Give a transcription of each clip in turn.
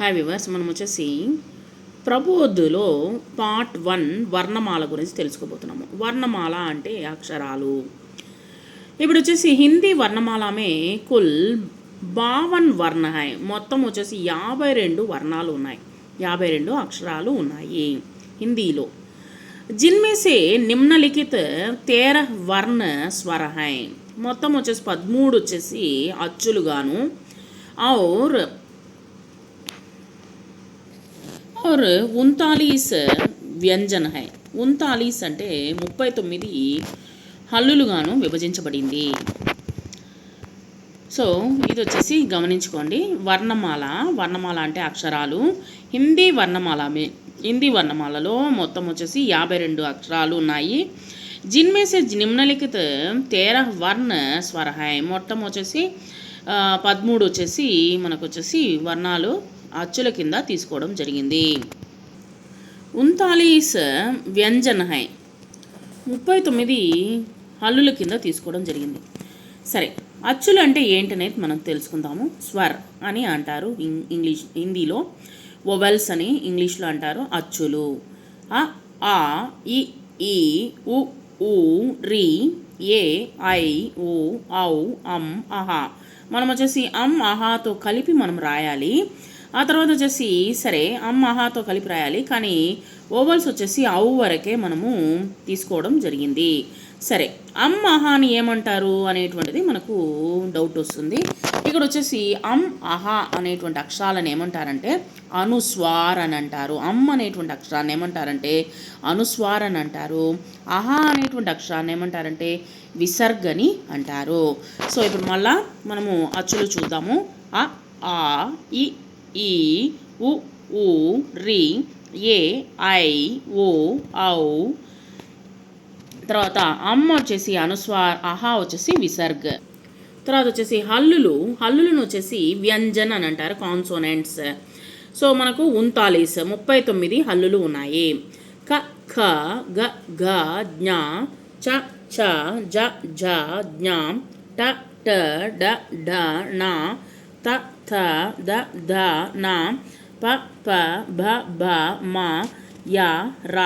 Hi viewers, మనం వచ్చేసి ప్రబోధులో part 1 వర్ణమాల గురించి తెలుసుకోబోతున్నాము. వర్ణమాల అంటే అక్షరాలు. ఇప్పుడు వచ్చేసి హిందీ వర్ణమాలమే కుల్ 52 వర్ణ హై. మొత్తం వచ్చేసి 52 వర్ణాలు ఉన్నాయి, 52 అక్షరాలు ఉన్నాయి హిందీలో. जिनमें से निम्नलिखित 13 वर्ण स्वर हैं. మొత్తం వచ్చేసి 13 వచ్చేసి అచ్చులుగాను और 39 వ్యంజన హై. 39 అంటే 39 హల్లులుగాను విభజించబడింది. సో ఇది వచ్చేసి గమనించుకోండి. వర్ణమాల అంటే అక్షరాలు. హిందీ వర్ణమాలలో మొత్తం వచ్చేసి 52 అక్షరాలు ఉన్నాయి. జిన్మే సే నిమ్నలిఖిత 13 వర్ణ స్వర హై. మొత్తం వచ్చేసి 13 వచ్చేసి మనకు వచ్చేసి వర్ణాలు అచ్చుల కింద తీసుకోవడం జరిగింది. 39 వ్యంజన హై. 39 హల్లుల కింద తీసుకోవడం జరిగింది. సరే, అచ్చులు అంటే ఏంటనేది మనం తెలుసుకుందాము. స్వర్ అని అంటారు హిందీలో, వొవెల్స్ అని ఇంగ్లీష్లో అంటారు. అచ్చులు ఆ, ఇ, ఈ, ఉ, ఊ, రి, ఏ, ఐ, ఊ, ఔ, అం, అహా. మనం వచ్చేసి అం, అహాతో కలిపి మనం రాయాలి. ఆ తర్వాత వచ్చేసి సరే అమ్, అహాతో కలిపి రాయాలి, కానీ ఓవల్స్ వచ్చేసి ఔ వరకే మనము తీసుకోవడం జరిగింది. సరే, అమ్, అహాని ఏమంటారు అనేటువంటిది మనకు డౌట్ వస్తుంది. ఇక్కడ వచ్చేసి అమ్, అహా అనేటువంటి అక్షరాలను ఏమంటారంటే అనుస్వార్ అని అంటారు. అమ్ అనేటువంటి అక్షరాన్ని ఏమంటారంటే అనుస్వార్ అని అంటారు. అహా అనేటువంటి అక్షరాన్ని ఏమంటారంటే విసర్గని అంటారు. సో ఇప్పుడు మళ్ళా మనము అచ్చులు చూద్దాము. ఆ, ఇ, ఈ, ఉ, ఊ, రి, ఏ, ఐ, ఓ, ఔ. తర్వాత అమ్మ వచ్చేసి అనుస్వార్, అహా వచ్చేసి విసర్గ. తర్వాత వచ్చేసి హల్లులను వచ్చేసి వ్యంజన్ అని అంటారు, కాన్సోనెంట్స్. సో మనకు 39 హల్లులు ఉన్నాయి. క, ఖ, గ, ఘ, జ్ఞ, చ, ఛ, జ, ఝ, జ్ఞ, ట, ట, డ, ఢ, ణ, త, థ, ద, ధ, న, ప, ప, భ, భ, మ, య, ర,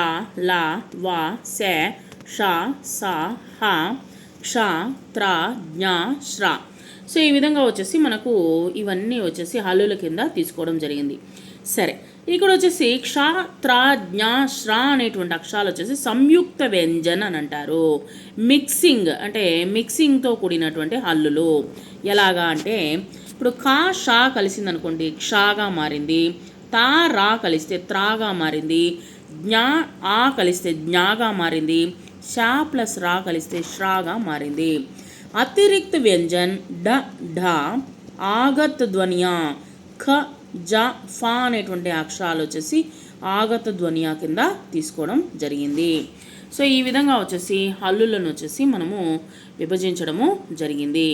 ల, వ, శ, ష, స, హ, క్ష, త్ర, జ్ఞ, శ్ర. సో ఈ విధంగా వచ్చేసి మనకు ఇవన్నీ వచ్చేసి హల్లుల కింద తీసుకోవడం జరిగింది. సరే, ఇక్కడ వచ్చేసి క్ష, త్ర, జ్ఞ, శ్ర అనేటువంటి అక్షరాలు వచ్చేసి సంయుక్త వ్యంజన్ అని అంటారు. మిక్సింగ్తో కూడినటువంటి హల్లులు. ఎలాగా అంటే ఇప్పుడు కా, షా కలిసింది అనుకోండి, క్షాగా మారింది. తా, రా కలిస్తే త్రాగా మారింది. జ్ఞా, ఆ కలిస్తే జ్ఞాగా మారింది. షా ప్లస్ రా కలిస్తే శ్రాగా మారింది. అతిరిక్త వ్యంజన్ డ, ఢ, ఆగత్ ధ్వనియా ఖ, జ, ఫ అనేటువంటి అక్షరాలు వచ్చేసి ఆగత ధ్వనియా కింద తీసుకోవడం జరిగింది. సో ఈ విధంగా వచ్చేసి హల్లులను వచ్చేసి మనము విభజించడము జరిగింది.